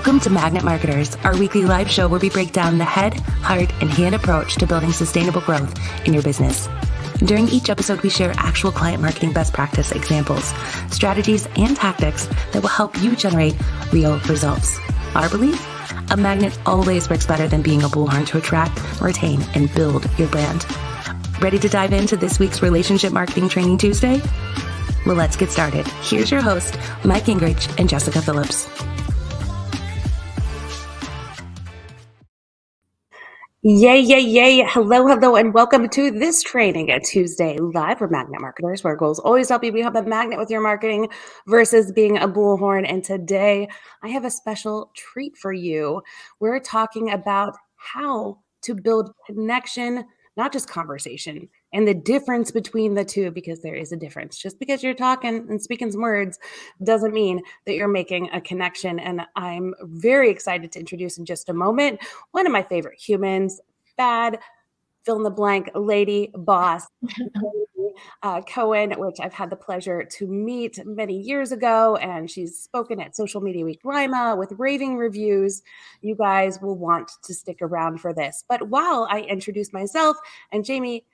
Welcome to Magnet Marketers, our weekly live show where we break down the head, heart, and hand approach to building sustainable growth in your business. During each episode, we share actual client marketing best practice examples, strategies, and tactics that will help you generate real results. Our belief? A magnet always works better than being a bullhorn to attract, retain, and build your brand. Ready to dive into this week's Relationship Marketing Training Tuesday? Well, let's get started. Here's your host, Mike Gingrich and Jessica Phillips. Yay. Hello, and welcome to this Training Tuesday live for Magnet Marketers, where goals always help you become a magnet with your marketing versus being a bullhorn. And today I have a special treat for you. We're talking about how to build connection, not just conversation, and the difference between the two, because there is a difference. Just because you're talking and speaking some words doesn't mean that you're making a connection. And I'm very excited to introduce in just a moment one of my favorite humans, bad, fill in the blank, lady boss, Cohen, which I've had the pleasure to meet many years ago. And she's spoken at Social Media Week Lima with raving reviews. You guys will want to stick around for this. But while I introduce myself and Jaime,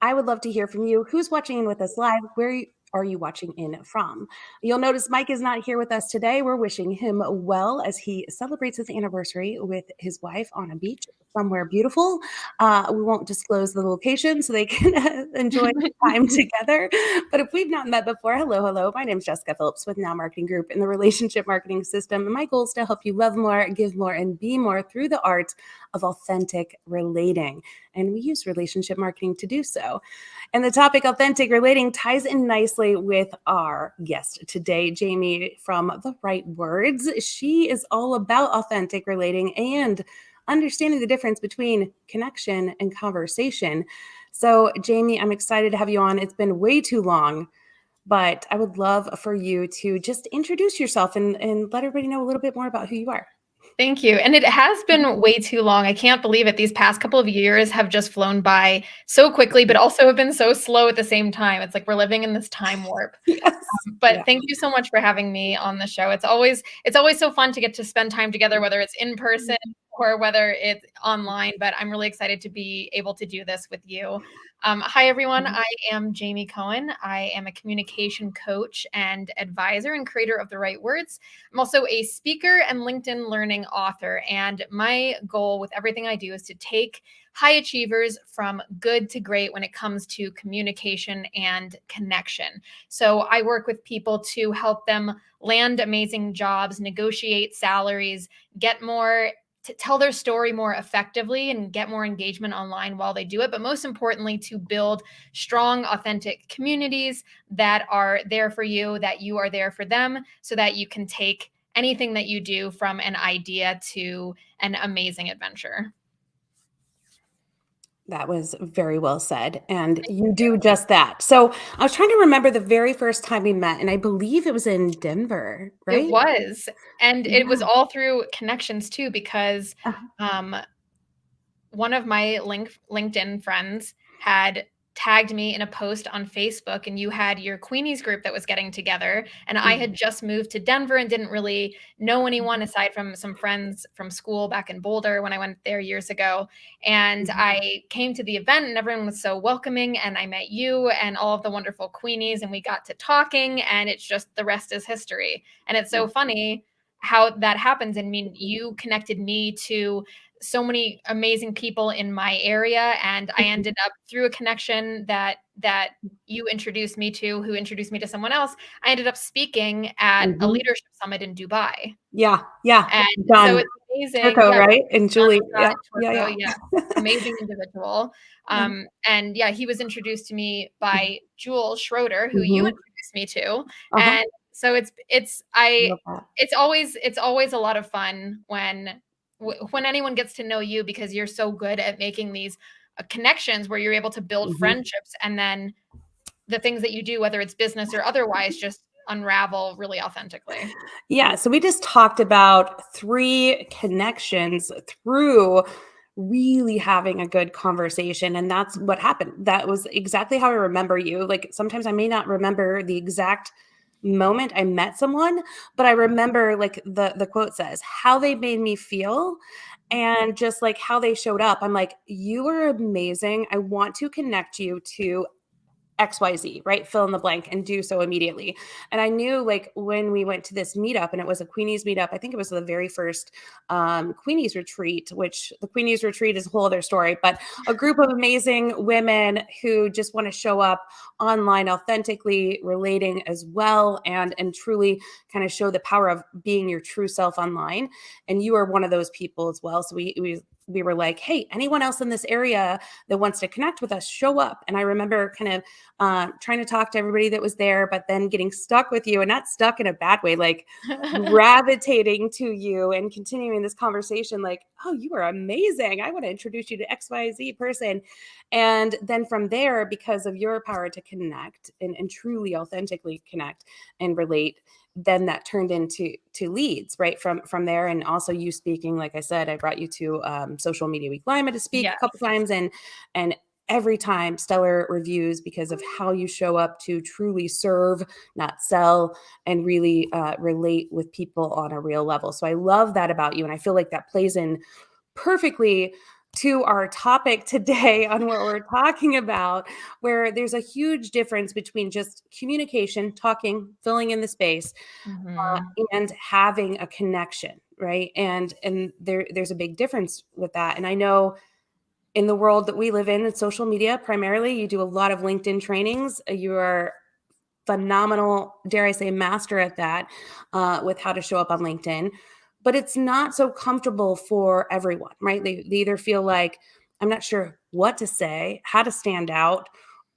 I would love to hear from you. Who's watching in with us live? Where are you watching in from? You'll notice Mike is not here with us today. We're wishing him well as he celebrates his anniversary with his wife on a beach somewhere beautiful. We won't disclose the location so they can enjoy time together. But if we've not met before, hello. My name is Jessica Phillips with Now Marketing Group in the Relationship Marketing System. And my goal is to help you love more, give more, and be more through the art of authentic relating. And we use relationship marketing to do so. And the topic authentic relating ties in nicely with our guest today, Jaime from The Right Words. She is all about authentic relating and understanding the difference between connection and conversation. So, Jaime, I'm excited to have you on. It's been way too long, but I would love for you to just introduce yourself and let everybody know a little bit more about who you are. Thank you. And it has been way too long. I can't believe it. These past couple of years have just flown by so quickly, but also have been so slow at the same time. It's like we're living in this time warp. Yes. Thank you so much for having me on the show. It's always so fun to get to spend time together, whether it's in person or whether it's online, but I'm really excited to be able to do this with you. Hi, everyone. I am Jaime Cohen. I am a communication coach and advisor and creator of The Right Words. I'm also a speaker and LinkedIn learning author. And my goal with everything I do is to take high achievers from good to great when it comes to communication and connection. So I work with people to help them land amazing jobs, negotiate salaries, get more, to tell their story more effectively and get more engagement online while they do it. But most importantly, to build strong, authentic communities that are there for you, that you are there for them, so that you can take anything that you do from an idea to an amazing adventure. That was very well said. And you do just that. So I was trying to remember the very first time we met, and I believe it was in Denver, right? It was. And it was all through connections too, because one of my LinkedIn friends had tagged me in a post on Facebook, and you had your Queenies group that was getting together. And I had just moved to Denver and didn't really know anyone aside from some friends from school back in Boulder when I went there years ago. And I came to the event and everyone was so welcoming, and I met you and all of the wonderful Queenies, and we got to talking, and it's just, the rest is history. And it's so funny how that happens. I mean, you connected me to so many amazing people in my area, and I ended up, through a connection that you introduced me to, who introduced me to someone else, I ended up speaking at a leadership summit in Dubai. Yeah. And John, so it's amazing. Turco, right? And Julie. Yeah. Amazing individual. And yeah, he was introduced to me by Jules Schroeder, who you introduced me to. And so it's always a lot of fun when anyone gets to know you, because you're so good at making these connections where you're able to build friendships, and then the things that you do, whether it's business or otherwise, just unravel really authentically. Yeah. So we just talked about 3 connections through really having a good conversation. And that's what happened. That was exactly how I remember you. Like, sometimes I may not remember the exact moment I met someone, but I remember like the quote says, how they made me feel and just like how they showed up. I'm like, you are amazing. I want to connect you to XYZ, right? Fill in the blank and do so immediately. And I knew like when we went to this meetup and it was a Queenies meetup, I think it was the very first Queenies retreat, which the Queenies retreat is a whole other story, but a group of amazing women who just want to show up online authentically, relating as well, and truly kind of show the power of being your true self online. And you are one of those people as well. So we were like, hey, anyone else in this area that wants to connect with us, show up. And I remember kind of trying to talk to everybody that was there, but then getting stuck with you, and not stuck in a bad way, like gravitating to you and continuing this conversation like, oh, you are amazing. I want to introduce you to XYZ person. And then from there, because of your power to connect and truly authentically connect and relate, then that turned into leads right from there. And also you speaking, like I said, I brought you to Social Media Week Lima to speak a Yes. couple times, and every time stellar reviews because of how you show up to truly serve, not sell, and really relate with people on a real level. So I love that about you, and I feel like that plays in perfectly to our topic today on what we're talking about, where there's a huge difference between just communication, talking, filling in the space, Mhm. and having a connection, right? And there's a big difference with that. And I know in the world that we live in social media, primarily, you do a lot of LinkedIn trainings. You are phenomenal, dare I say, master at that with how to show up on LinkedIn. But it's not so comfortable for everyone, right? They either feel like, I'm not sure what to say, how to stand out,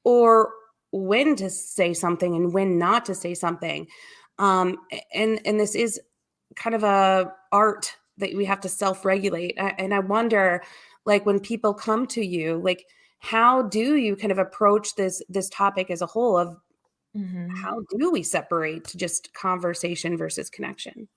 or when to say something and when not to say something. And this is kind of a art that we have to self-regulate. And I wonder, like when people come to you, like how do you kind of approach this topic as a whole of Mhm. how do we separate just conversation versus connection?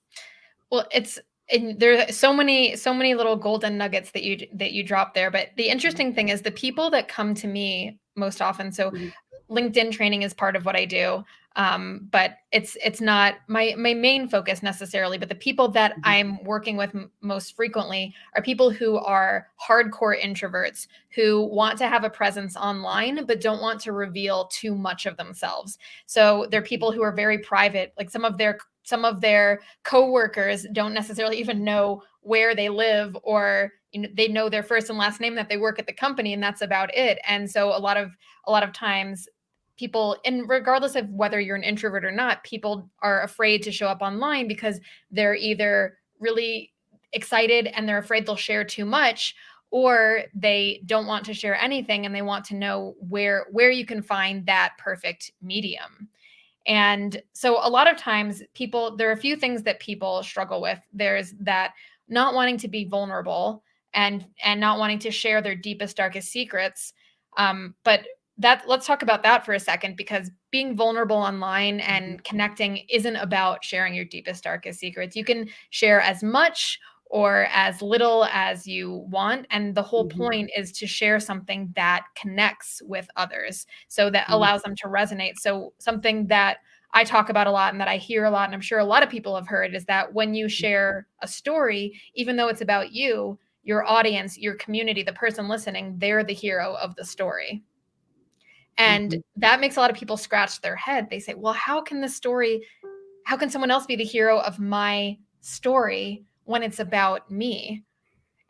Well, it's and there are so many little golden nuggets that you drop there, but the Mhm, interesting thing is the people that come to me most often, so mhm, LinkedIn training is part of what I do, but it's not my main focus necessarily, but the people that mhm, I'm working with most frequently are people who are hardcore introverts who want to have a presence online, but don't want to reveal too much of themselves. So they're people who are very private, like some of their coworkers don't necessarily even know where they live, or they know their first and last name, that they work at the company, and that's about it. And so a lot of times people, and regardless of whether you're an introvert or not, people are afraid to show up online because they're either really excited and they're afraid they'll share too much, or they don't want to share anything and they want to know where you can find that perfect medium. And so a lot of times there are a few things that people struggle with. There's that not wanting to be vulnerable and not wanting to share their deepest, darkest secrets. But that let's talk about that for a second, because being vulnerable online mhm, and connecting isn't about sharing your deepest, darkest secrets. You can share as much or as little as you want. And the whole mhm, point is to share something that connects with others, so that mhm, allows them to resonate. So something that I talk about a lot and that I hear a lot, and I'm sure a lot of people have heard, is that when you share a story, even though it's about you, your audience, your community, the person listening, they're the hero of the story. And mhm, that makes a lot of people scratch their head. They say, well, how can someone else be the hero of my story when it's about me?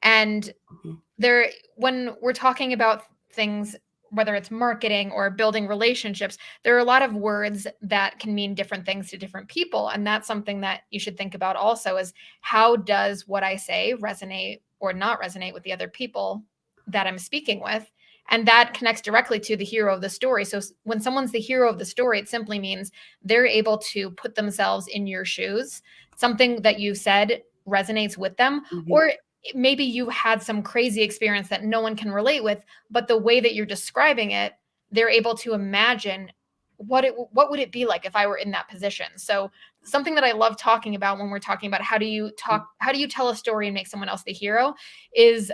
And mhm, there when we're talking about things, whether it's marketing or building relationships, there are a lot of words that can mean different things to different people, and that's something that you should think about also, is how does what I say resonate or not resonate with the other people that I'm speaking with. And that connects directly to the hero of the story. So when someone's the hero of the story, it simply means they're able to put themselves in your shoes. Something that you said resonates with them, mhm, or maybe you had some crazy experience that no one can relate with, but the way that you're describing it, they're able to imagine what would it be like if I were in that position. So something that I love talking about when we're talking about how do you tell a story and make someone else the hero, is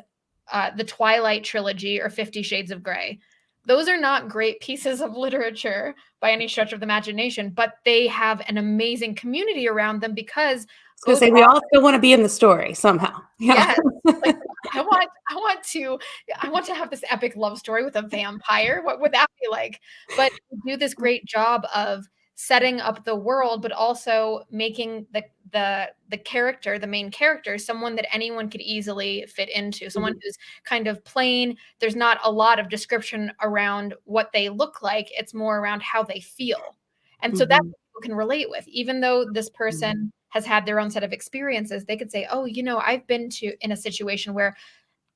the Twilight trilogy or 50 Shades of Grey. those are not great pieces of literature by any stretch of the imagination, but they have an amazing community around them because I was gonna both say we all still want to be in the story somehow. Yeah. yes, like I want to have this epic love story with a vampire. What would that be like? But we do this great job of setting up the world, but also making the character, the main character, someone that anyone could easily fit into, someone Mhm. who's kind of plain. There's not a lot of description around what they look like. It's more around how they feel. And so that's Mhm. what people can relate with. Even though this Mhm. person has had their own set of experiences, they could say, "Oh, I've been in a situation where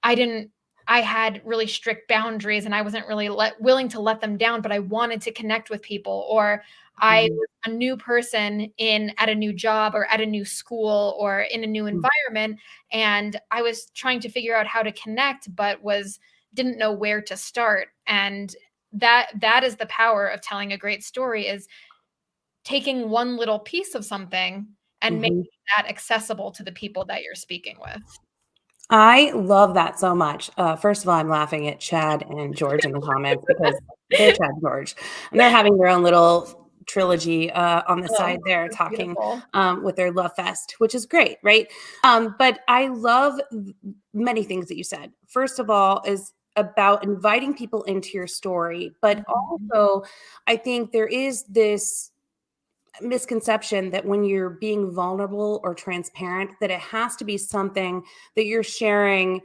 I didn't I had really strict boundaries and I wasn't really willing to let them down, but I wanted to connect with people, or I Mhm. was a new person in at a new job or at a new school or in a new environment, and I was trying to figure out how to connect but was didn't know where to start." And that is the power of telling a great story, is taking one little piece of something and making Mhm. that accessible to the people that you're speaking with. I love that so much. First of all, I'm laughing at Chad and George in the comments because they're Chad and George, and they're having their own little trilogy on the Oh, side there, that's talking beautiful. with their love fest, which is great, right? But I love many things that you said. First of all, is about inviting people into your story, but Mhm. also I think there is this misconception that when you're being vulnerable or transparent, that it has to be something that you're sharing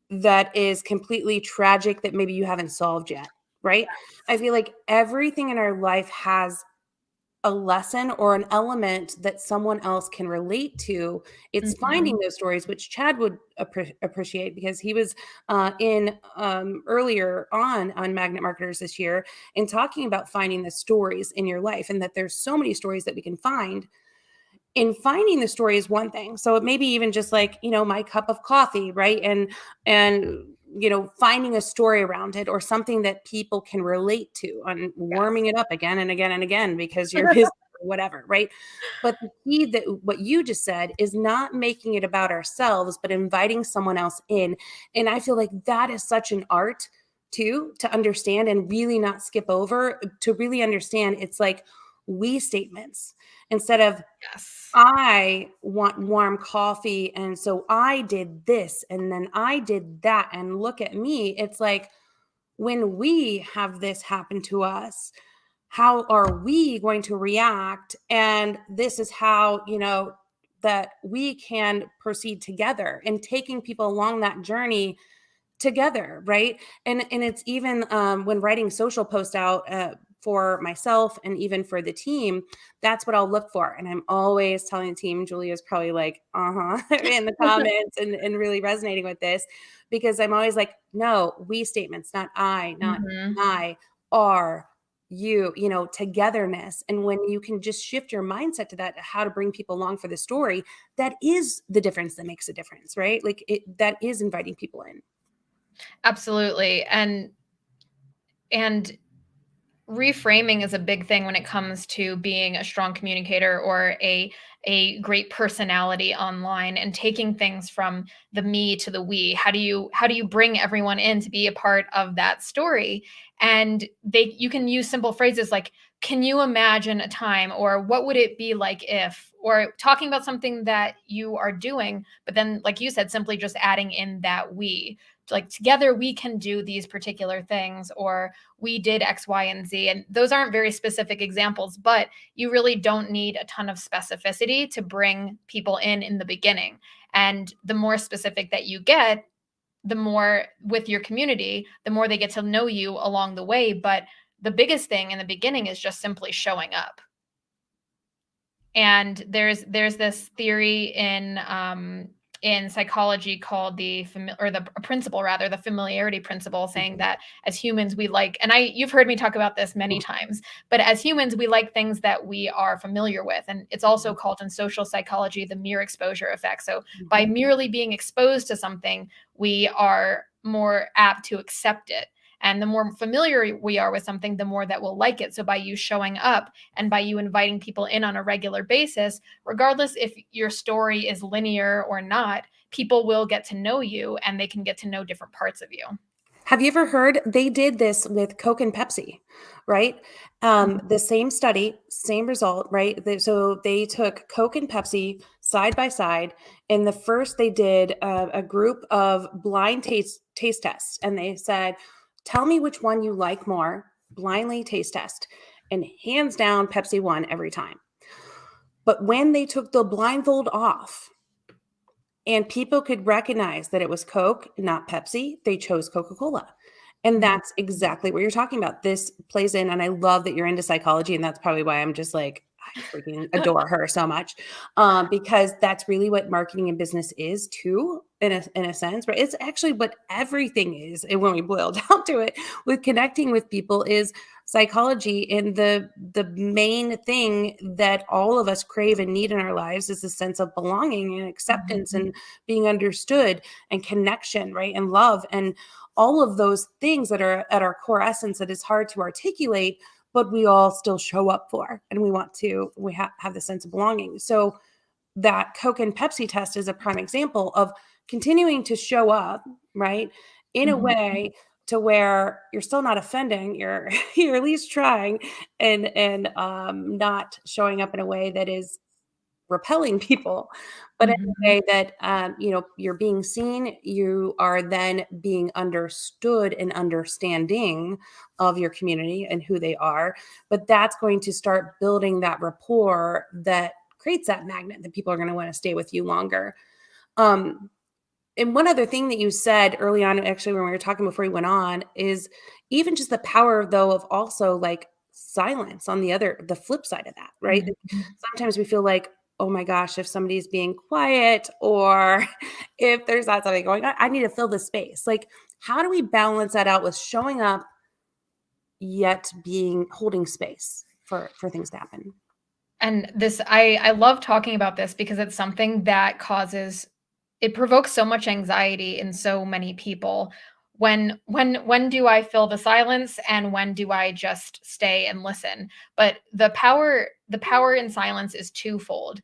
that is completely tragic that maybe you haven't solved yet, right? I feel like everything in our life has a lesson or an element that someone else can relate to. It's finding Mhm. those stories, which Chad would appreciate because he was in earlier on Magnet Marketers this year and talking about finding the stories in your life, and that there's so many stories that we can find. In finding the story is one thing. So it may be even just like, my cup of coffee, right? And finding a story around it or something that people can relate to and warming Yes. it up again and again and again because you're busy or whatever, right? But the key that what you just said is not making it about ourselves, but inviting someone else in. And I feel like that is such an art too, to understand and really not skip over, to really understand. It's like we statements instead of Yes. I want warm coffee, and so I did this, and then I did that, and look at me. It's like when we have this happen to us, how are we going to react? And this is how, that we can proceed together and taking people along that journey together, right? And it's even when writing social posts out for myself and even for the team, that's what I'll look for. And I'm always telling the team, Julia's probably like, in the comments and really resonating with this because I'm always like, no, we statements, not I, not Mhm. I, are you, togetherness. And when you can just shift your mindset to that, how to bring people along for the story, that is the difference that makes a difference, right? Like that is inviting people in. Absolutely. And reframing is a big thing when it comes to being a strong communicator or a great personality online, and taking things from the me to the we. How do you bring everyone in to be a part of that story? And you can use simple phrases like, can you imagine a time, or what would it be like if, or talking about something that you are doing, but then like you said, simply just adding in that we, like, together we can do these particular things, or we did X, Y, and Z. And those aren't very specific examples, but you really don't need a ton of specificity to bring people in the beginning. And the more specific that you get, the more with your community, the more they get to know you along the way. But the biggest thing in the beginning is just simply showing up. And there's this theory in psychology called the principle, rather, the familiarity principle, saying Mhm. that as humans we like, and you've heard me talk about this many times, but as humans we like things that we are familiar with. And it's also called in social psychology the mere exposure effect. So by Mhm. merely being exposed to something, we are more apt to accept it. And the more familiar we are with something, the more that we'll like it. So by you showing up and by you inviting people in on a regular basis, regardless if your story is linear or not, people will get to know you and they can get to know different parts of you. Have you ever heard they did this with Coke and Pepsi, right? The same study, same result, right? So they took Coke and Pepsi side by side. And the first they did a group of blind taste tests, and they said, "Tell me which one you like more." Blindly taste test, and hands down, Pepsi won every time. But when they took the blindfold off, and people could recognize that it was Coke, not Pepsi, they chose Coca-Cola. And Mhm. that's exactly what you're talking about. This plays in, and I love that you're into psychology, and that's probably why I'm just like, I freaking adore her so much, because that's really what marketing and business is too, in a sense. But it's actually what everything is, and when we boil down to it, with connecting with people is psychology. And the main thing that all of us crave and need in our lives is a sense of belonging and acceptance and being understood and connection, right? And love and all of those things that are at our core essence that is hard to articulate, but we all still show up for, and we have the sense of belonging. So that Coke and Pepsi test is a prime example of continuing to show up, right, in a Mhm. way to where you're still not offending, you're you're at least trying, and not showing up in a way that is repelling people, but in a Mhm. way that, you're being seen, you are then being understood and understanding of your community and who they are. But that's going to start building that rapport that creates that magnet that people are going to want to stay with you longer. Um, and one other thing that you said early on, actually, when we were talking before we went on, is even just the power, though, of also like silence on the flip side of that, right? Mhm. Sometimes we feel like, oh my gosh, if somebody's being quiet or if there's not something going on, I need to fill the space. Like, how do we balance that out with showing up yet being holding space for things to happen? And this I love talking about this because it's something that causes it provokes so much anxiety in so many people. When do I fill the silence and when do I just stay and listen? But the power in silence is twofold.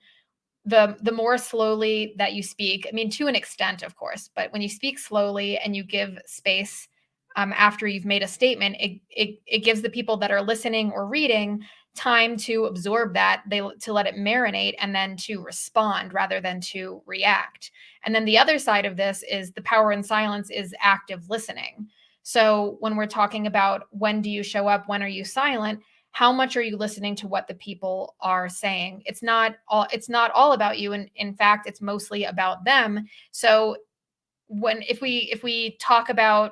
The more slowly that you speak, I mean, to an extent, of course, but when you speak slowly and you give space after you've made a statement, it gives the people that are listening or reading time to absorb that, they to let it marinate, and then to respond rather than to react. And then the other side of this is the power in silence is active listening. So when we're talking about when do you show up, when are you silent, how much are you listening to what the people are saying? It's not all about you, and in fact it's mostly about them. So when if we talk about,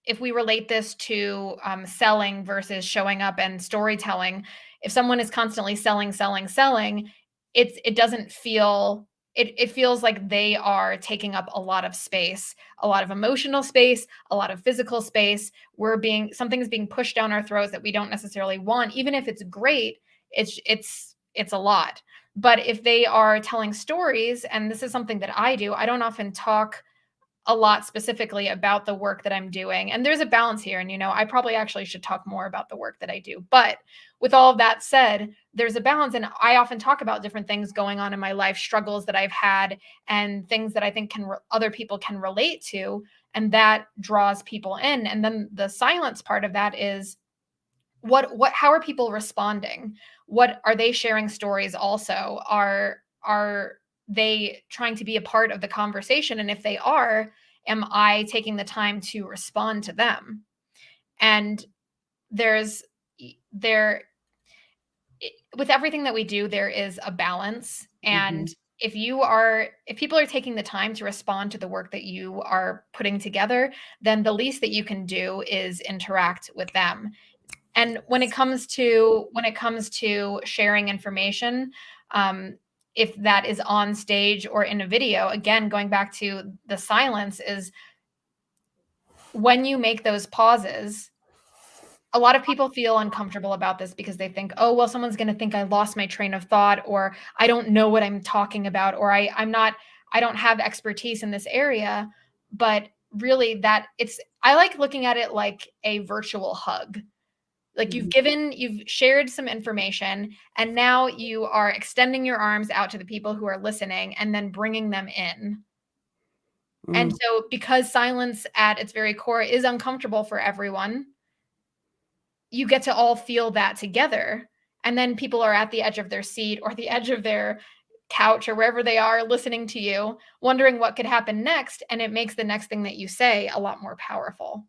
if we relate this to selling versus showing up and storytelling, if someone is constantly selling, selling, selling, it doesn't feel, it feels like they are taking up a lot of space, a lot of emotional space, a lot of physical space. Something's being pushed down our throats that we don't necessarily want, even if it's great. It's a lot. But if they are telling stories, and this is something that I do, I don't often talk a lot specifically about the work that I'm doing. And there's a balance here. And, I probably actually should talk more about the work that I do. But with all of that said, there's a balance. And I often talk about different things going on in my life, struggles that I've had, and things that I think other people can relate to. And that draws people in. And then the silence part of that is how are people responding? What are they sharing stories also? Are they trying to be a part of the conversation? And if they are, am I taking the time to respond to them? And there's there with everything that we do, there is a balance. Mhm. And if people are taking the time to respond to the work that you are putting together, then the least that you can do is interact with them. And when it comes to sharing information, if that is on stage or in a video, again, going back to the silence, is when you make those pauses. A lot of people feel uncomfortable about this because they think, oh, well, someone's going to think I lost my train of thought, or I don't know what I'm talking about, or I don't have expertise in this area. But really, I like looking at it like a virtual hug. Like Mhm. you've shared some information, and now you are extending your arms out to the people who are listening and then bringing them in. And Mm. so because silence at its very core is uncomfortable for everyone, you get to all feel that together. And then people are at the edge of their seat or the edge of their couch or wherever they are listening to you, wondering what could happen next. And it makes the next thing that you say a lot more powerful.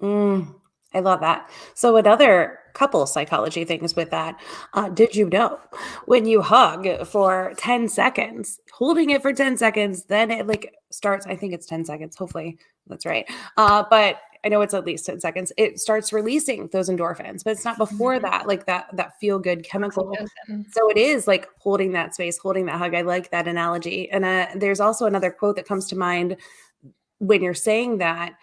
Mm, I love that. So, another couple psychology things with that. Did you know when you hug for 10 seconds, holding it for 10 seconds, then it like starts, I think it's 10 seconds. Hopefully that's right. But I know it's at least 10 seconds. It starts releasing those endorphins, but it's not before Mhm. that, like that feel good chemical. Oxytocin. So it is like holding that space, holding that hug. I like that analogy. And there's also another quote that comes to mind when you're saying that,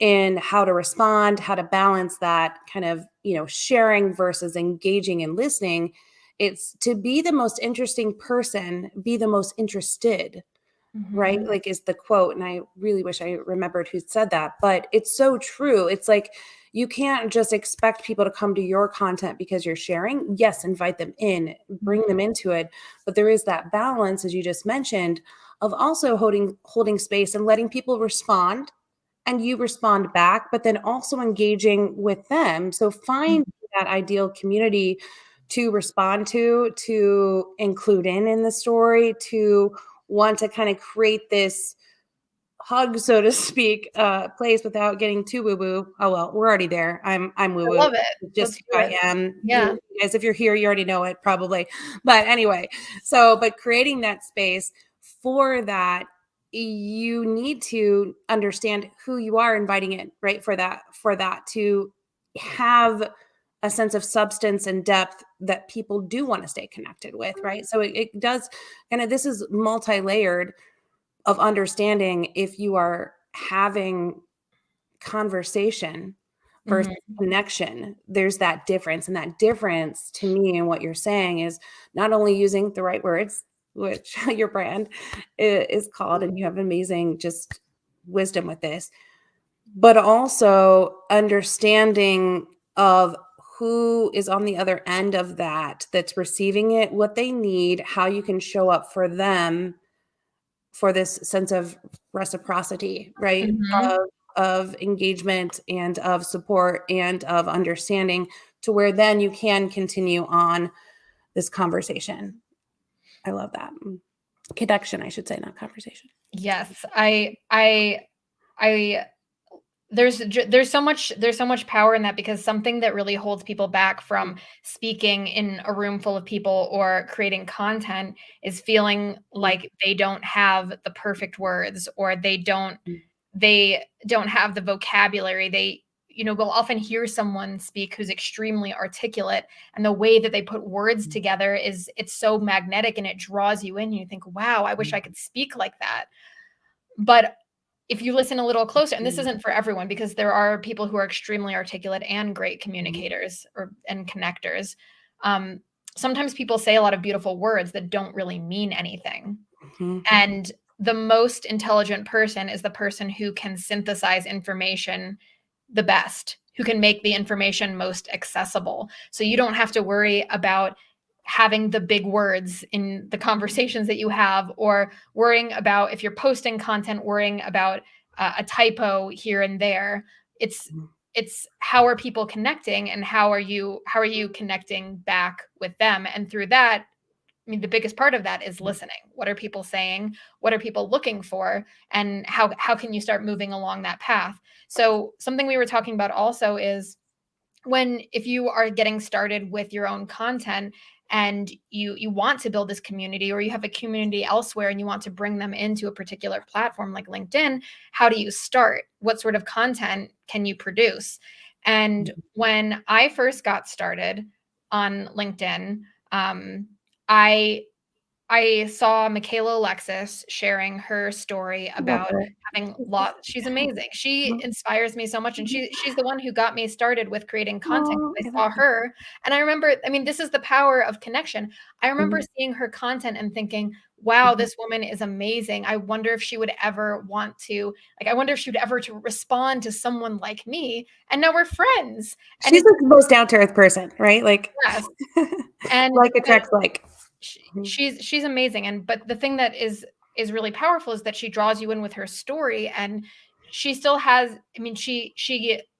in how to respond, how to balance that kind of, sharing versus engaging and listening. It's to be the most interesting person, be the most interested, right? Mhm. Like is the quote. And I really wish I remembered who said that, but it's so true. It's like you can't just expect people to come to your content because you're sharing. Yes, invite them in, bring them into it. But there is that balance, as you just mentioned, of also holding space and letting people respond and you respond back, but then also engaging with them. So Mhm. find that ideal community to respond to include in the story, to want to kind of create this hug, so to speak, place without getting too woo woo. Oh well, we're already there. I'm woo I woo. love it. Just Let's who do I it. am. Yeah. You guys, if you're here, you already know it probably. But anyway, so but creating that space for that, you need to understand who you are inviting in, right? For that to have a sense of substance and depth that people do want to stay connected with, right? So it does kind of, this is multi-layered of understanding if you are having conversation versus Mhm. connection, there's that difference. And that difference to me and what you're saying is not only using the right words, which your brand is called, and you have amazing just wisdom with this, but also understanding of who is on the other end of that, that's receiving it, what they need, how you can show up for them for this sense of reciprocity, right? Mhm. Of engagement and of support and of understanding, to where then you can continue on this conversation. I love that. Connection, I should say, not conversation. Yes. I there's so much power in that, because something that really holds people back from speaking in a room full of people or creating content is feeling like they don't have the perfect words, or they don't have the vocabulary. We'll often hear someone speak who's extremely articulate, and the way that they put words together is it's so magnetic and it draws you in. You think, wow, I wish I could speak like that. But if you listen a little closer, and this isn't for everyone, because there are people who are extremely articulate and great communicators and connectors. Um, Sometimes people say a lot of beautiful words that don't really mean anything. Mhm. And the most intelligent person is the person who can synthesize information the best, who can make the information most accessible. So you don't have to worry about having the big words in the conversations that you have, or worrying about, if you're posting content, worrying about a typo here and there. It's it's how are people connecting, and how are you connecting back with them? And through that, I mean, the biggest part of that is listening. What are people saying? What are people looking for? And how can you start moving along that path? So something we were talking about also is, if you are getting started with your own content, and you want to build this community, or you have a community elsewhere and you want to bring them into a particular platform like LinkedIn, how do you start? What sort of content can you produce? And when I first got started on LinkedIn, um, I I saw Michaela Alexis sharing her story I love about it. having lots. She's amazing. She Mhm. inspires me so much, and she's the one who got me started with creating content. Oh, I I love saw her, and I remember, I mean, this is the power of connection. I remember that. seeing her content and thinking, "Wow, Mhm. this woman is amazing. I wonder if she would ever want to, like, I wonder if she would ever to respond to someone like me." And now we're friends, and She's it's like the most down to earth person, right? Like, yes. And like attracts like. sh Mhm. she's amazing, but the thing that is is really powerful is that she draws you in with her story, and she still has, I mean, she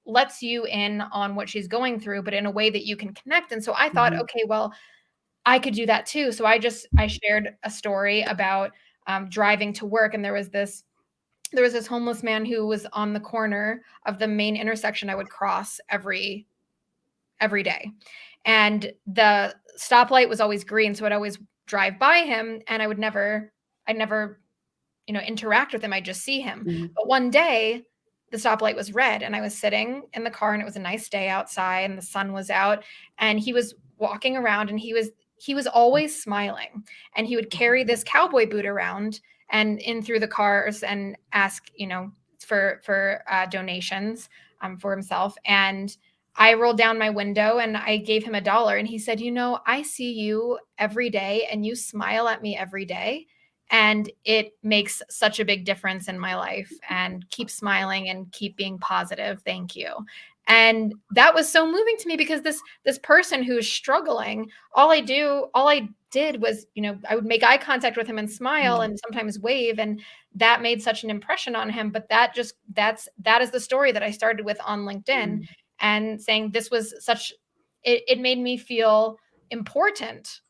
lets you in on what she's going through, but in a way that you can connect. And so I thought, Mhm. okay, well, I could do that too. So I shared a story about driving to work, and there was this homeless man who was on the corner of the main intersection I would cross every day. And the stoplight was always green, so I'd always drive by him, and I'd never, interact with him. I'd just see him. Mhm. But one day, the stoplight was red, and I was sitting in the car, and it was a nice day outside, and the sun was out, and he was walking around, and he was always smiling, and he would carry this cowboy boot around and in through the cars and ask, for donations for himself. And I rolled down my window and I gave him $1, and he said, I see you every day and you smile at me every day. And it makes such a big difference in my life, and keep smiling and keep being positive. Thank you. And that was so moving to me, because this person who's struggling, all I did was, I would make eye contact with him and smile Mhm. and sometimes wave. And that made such an impression on him. But that is the story that I started with on LinkedIn, Mhm. and saying this was it made me feel important.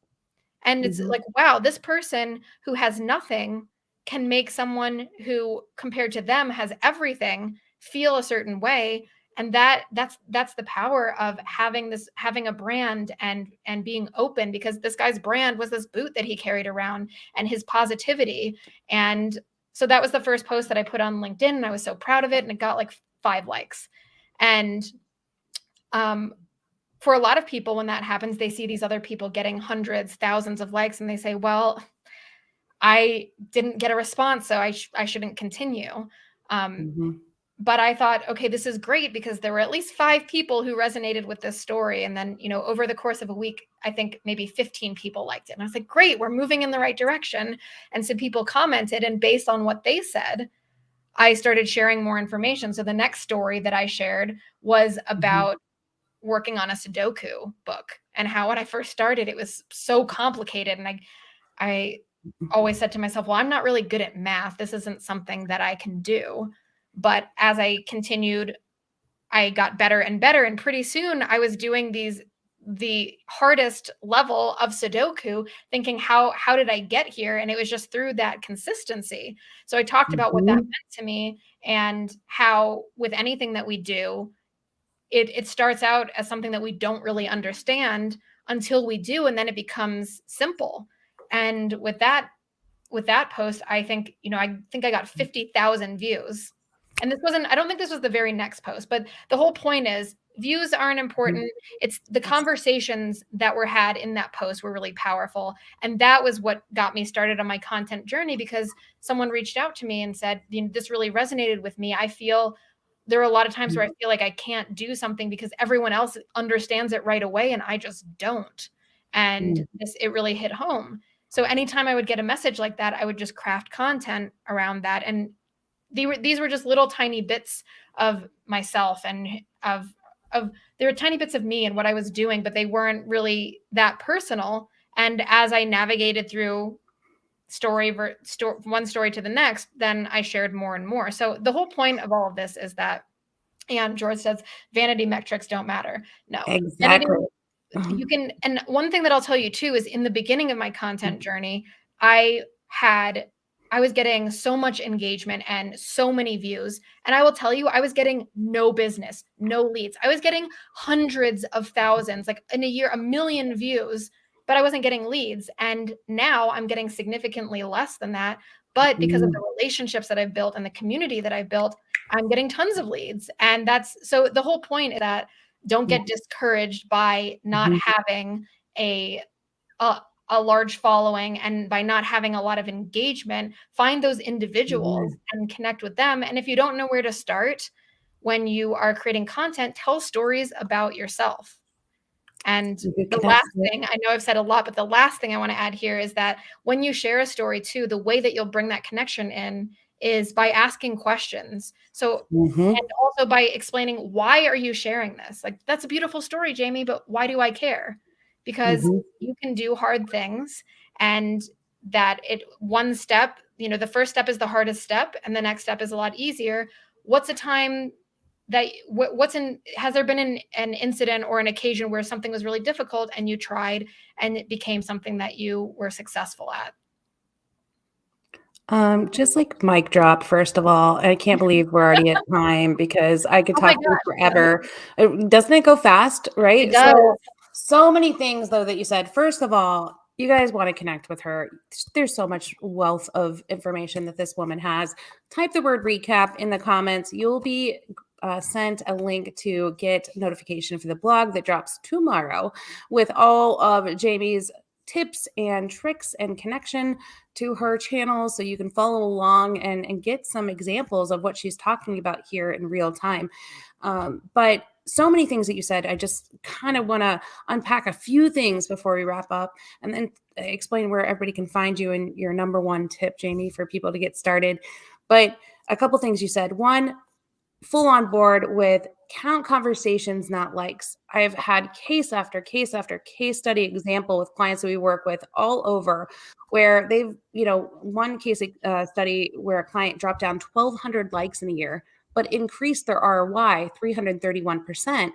And it's Mhm. like, wow, this person who has nothing can make someone who, compared to them, has everything feel a certain way. And that's the power of having a brand and being open, because this guy's brand was this boot that he carried around, and his positivity. And so that was the first post that I put on LinkedIn, and I was so proud of it, and it got like 5 likes. And um for a lot of people, when that happens, they see these other people getting hundreds, thousands of likes, and they say, well, I didn't get a response, so I shouldn't continue. Um, Mhm. but I thought, okay, this is great, because there were at least 5 people who resonated with this story. And then, over the course of a week, I think maybe 15 people liked it. And I was like, great, we're moving in the right direction. And some people commented, and based on what they said, I started sharing more information. So the next story that I shared was Mhm. about working on a Sudoku book, and how when I first started, it was so complicated. And I always said to myself, well, I'm not really good at math. This isn't something that I can do. But as I continued, I got better and better. And pretty soon I was doing the hardest level of Sudoku, thinking, how did I get here? And it was just through that consistency. So I talked about what that Mhm. meant to me, and how with anything that we do, it starts out as something that we don't really understand until we do, and then it becomes simple. And with that post, I think I got 50,000 views. And I don't think this was the very next post, but the whole point is, views aren't Mhm. important. It's the Yes. conversations that were had in that post were really powerful. And that was what got me started on my content journey, because someone reached out to me and said, this really resonated with me. I feel there are a lot of times where I feel like I can't do something because everyone else understands it right away and I just don't. And Mhm. it really hit home. So anytime I would get a message like that, I would just craft content around that. And these were just little tiny bits of myself, and of they were tiny bits of me and what I was doing, but they weren't really that personal. And as I navigated through one story to the next, then I shared more and more. So the whole point of all of this is that, and George says, vanity metrics don't matter. No, vanity, Exactly. you Mhm. can. And one thing that I'll tell you too is, in the beginning of my content journey, I had I was getting so much engagement and so many views, and I will tell you, I was getting no business, no leads. I was getting hundreds of thousands, like in a year, 1 million views, but I wasn't getting leads. And now I'm getting significantly less than that, but because of the Mhm. relationships that I've built and the community that I've built, I'm getting tons of leads. And that's so the whole point is that, don't get discouraged by not Mhm. having a a, a large following, and by not having a lot of engagement. Find those individuals Mhm. and connect with them. And if you don't know where to start when you are creating content, tell stories about yourself. And the last That's it. thing, I know I've said a lot, but the last thing I want to add here is that when you share a story too, the way that you'll bring that connection in is by asking questions. So, and Mhm. also by explaining, why are you sharing this? Like, that's a beautiful story, Jamie, but why do I care? Because Mhm. you can do hard things, and that one step, the first step is the hardest step and the next step is a lot easier. What's a time that has there been an incident or an occasion where something was really difficult and you tried and it became something that you were successful at? Just like mic drop, first of all. I can't believe we're already at time because I could Oh my talk to you gosh. forever. Doesn't it go fast, It right? does. So many things though that you said. First of all, you guys want to connect with her. There's so much wealth of information that this woman has. Type the word recap in the comments. You'll be sent a link to get notification for the blog that drops tomorrow with all of Jamie's tips and tricks and connection to her channel so you can follow along and get some examples of what she's talking about here in real time. But so many things that you said, I just kind of want to unpack a few things before we wrap up and then explain where everybody can find you and your number one tip, Jamie, for people to get started. But a couple things you said. One, full on board with count conversations, not likes. I've had case after case after case study example with clients that we work with all over where they've, one case study where a client dropped down 1,200 likes in a year, but increased their ROI 331%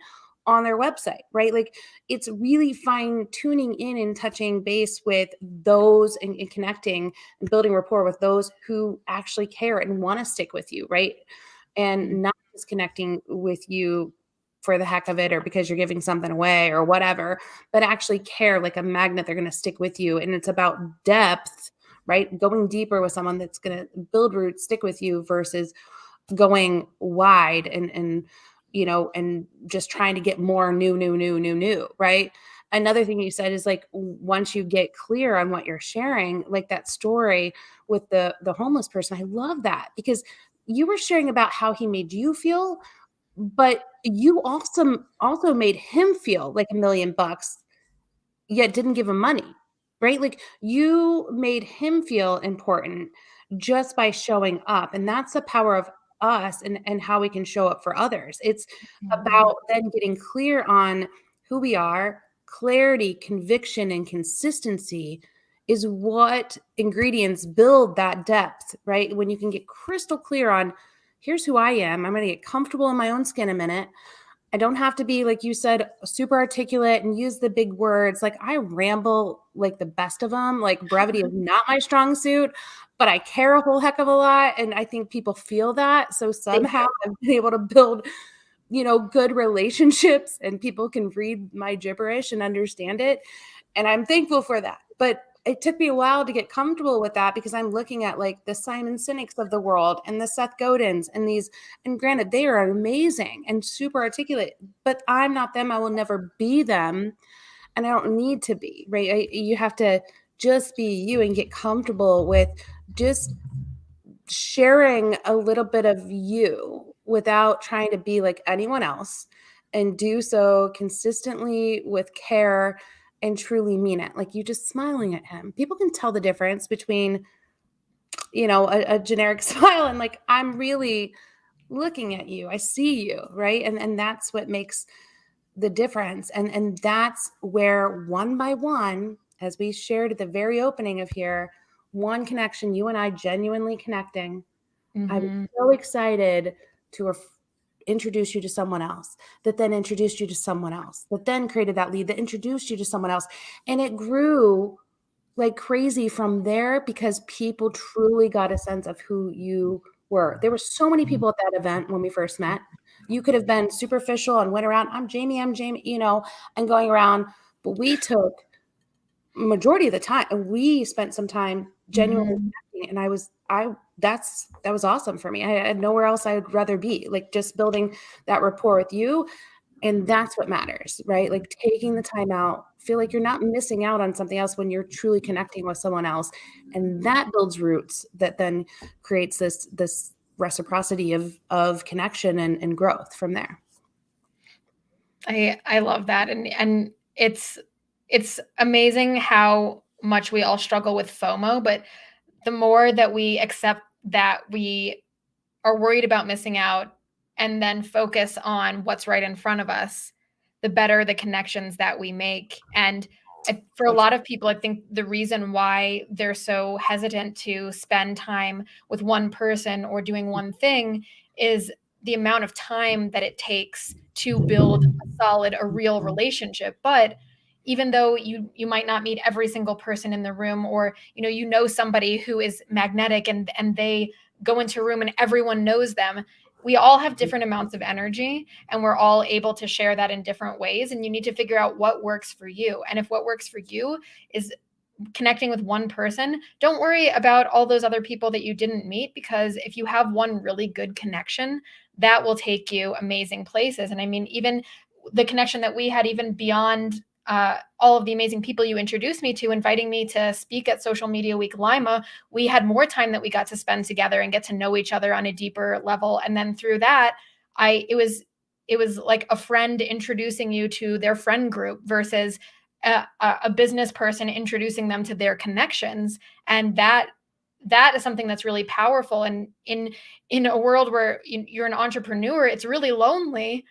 on their website, right? Like it's really fine tuning in and touching base with those and connecting and building rapport with those who actually care and want to stick with you, right? And not just connecting with you for the heck of it or because you're giving something away or whatever, but actually care like a magnet. They're going to stick with you. And it's about depth, right? Going deeper with someone that's going to build roots, stick with you versus going wide and just trying to get more new, right? Another thing you said is like once you get clear on what you're sharing, like that story with the homeless person, I love that because you were sharing about how he made you feel, but you also made him feel like $1,000,000 yet didn't give him money, right? Like you made him feel important just by showing up. And that's the power of us and how we can show up for others. It's Mhm. about then getting clear on who we are. Clarity, conviction, and consistency is what ingredients build that depth, right? When you can get crystal clear on here's who I am. I'm going to get comfortable in my own skin a minute. I don't have to be, like you said, super articulate and use the big words. Like I ramble like the best of them. Like brevity is not my strong suit, but I care a whole heck of a lot. And I think people feel that. So They somehow I've been able to build, good relationships and people can read my gibberish and understand it. And I'm thankful for that. But it took me a while to get comfortable with that because I'm looking at like the Simon Sinek's of the world and the Seth Godins and these, and granted, they are amazing and super articulate, but I'm not them. I will never be them. And I don't need to be, right? You have to just be you and get comfortable with just sharing a little bit of you without trying to be like anyone else and do so consistently with care and truly mean it. Like you just smiling at him. People can tell the difference between, a generic smile and like, I'm really looking at you. I see you, right? And that's what makes the difference. And that's where one by one, as we shared at the very opening of here, one connection, you and I genuinely connecting. I was Mhm. so excited to introduce you to someone else that then introduced you to someone else that then created that lead that introduced you to someone else. And it grew like crazy from there because people truly got a sense of who you were. There were so many people at that event when we first met. You could have been superficial and went around, I'm Jamie, and going around, but we took majority of the time and we spent some time genuinely Mhm. connecting, and that was awesome for me. I had nowhere else I'd rather be, like just building that rapport with you. And that's what matters, right? Like taking the time out, feel like you're not missing out on something else when you're truly connecting with someone else. And that builds roots that then creates this reciprocity of connection and growth from there. I love that, and it's amazing how much we all struggle with FOMO, but the more that we accept that we are worried about missing out and then focus on what's right in front of us, the better the connections that we make. And For a lot of people, I think the reason why they're so hesitant to spend time with one person or doing one thing is the amount of time that it takes to build a real relationship. But even though you might not meet every single person in the room, or somebody who is magnetic and they go into a room and everyone knows them, we all have different amounts of energy, and we're all able to share that in different ways, and you need to figure out what works for you. And if what works for you is connecting with one person, don't worry about all those other people that you didn't meet, because if you have one really good connection, that will take you amazing places. And I mean, even the connection that we had, even beyond all of the amazing people you introduced me to, inviting me to speak at Social Media Week Lima, we had more time that we got to spend together and get to know each other on a deeper level. And then through that, it was like a friend introducing you to their friend group versus a business person introducing them to their connections. And that is something that's really powerful. And in a world where you're an entrepreneur, it's really lonely.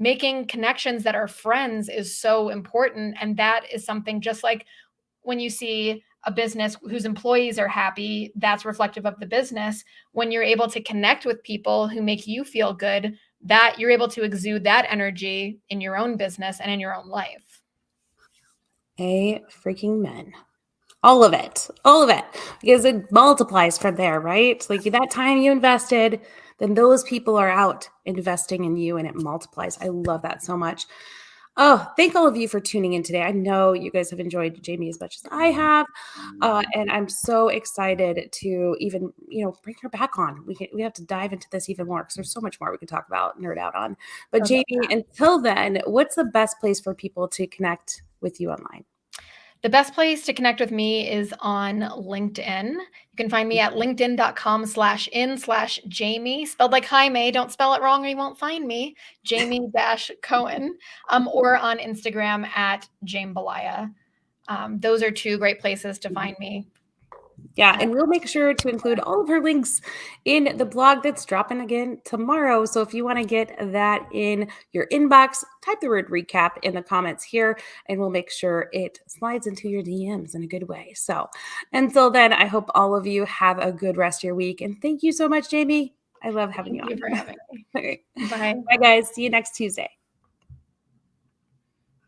Making connections that are friends is so important. And that is something, just like when you see a business whose employees are happy, that's reflective of the business. When you're able to connect with people who make you feel good, that you're able to exude that energy in your own business and in your own life. Freaking men. All of it, because it multiplies from there, right? Like that time you invested, then those people are out investing in you and it multiplies. I love that so much. Oh, thank all of you for tuning in today. I know you guys have enjoyed Jaime as much as I have. And I'm so excited to even, bring her back on. We have to dive into this even more because there's so much more we can talk about, nerd out on. But Jaime, until then, what's the best place for people to connect with you online? The best place to connect with me is on LinkedIn. You can find me at linkedin.com/in/Jaime, spelled like Jaime. Don't spell it wrong or you won't find me. Jaime-Cohen, or on Instagram at Jambalaya. Those are two great places to find me. Yeah, and we'll make sure to include all of her links in the blog that's dropping again tomorrow. So if you want to get that in your inbox, type the word recap in the comments here, and we'll make sure it slides into your DMs in a good way. So until then, I hope all of you have a good rest of your week. And thank you so much, Jaime. I love having you on. Thank you for having me. Okay. Bye. Bye, guys. See you next Tuesday.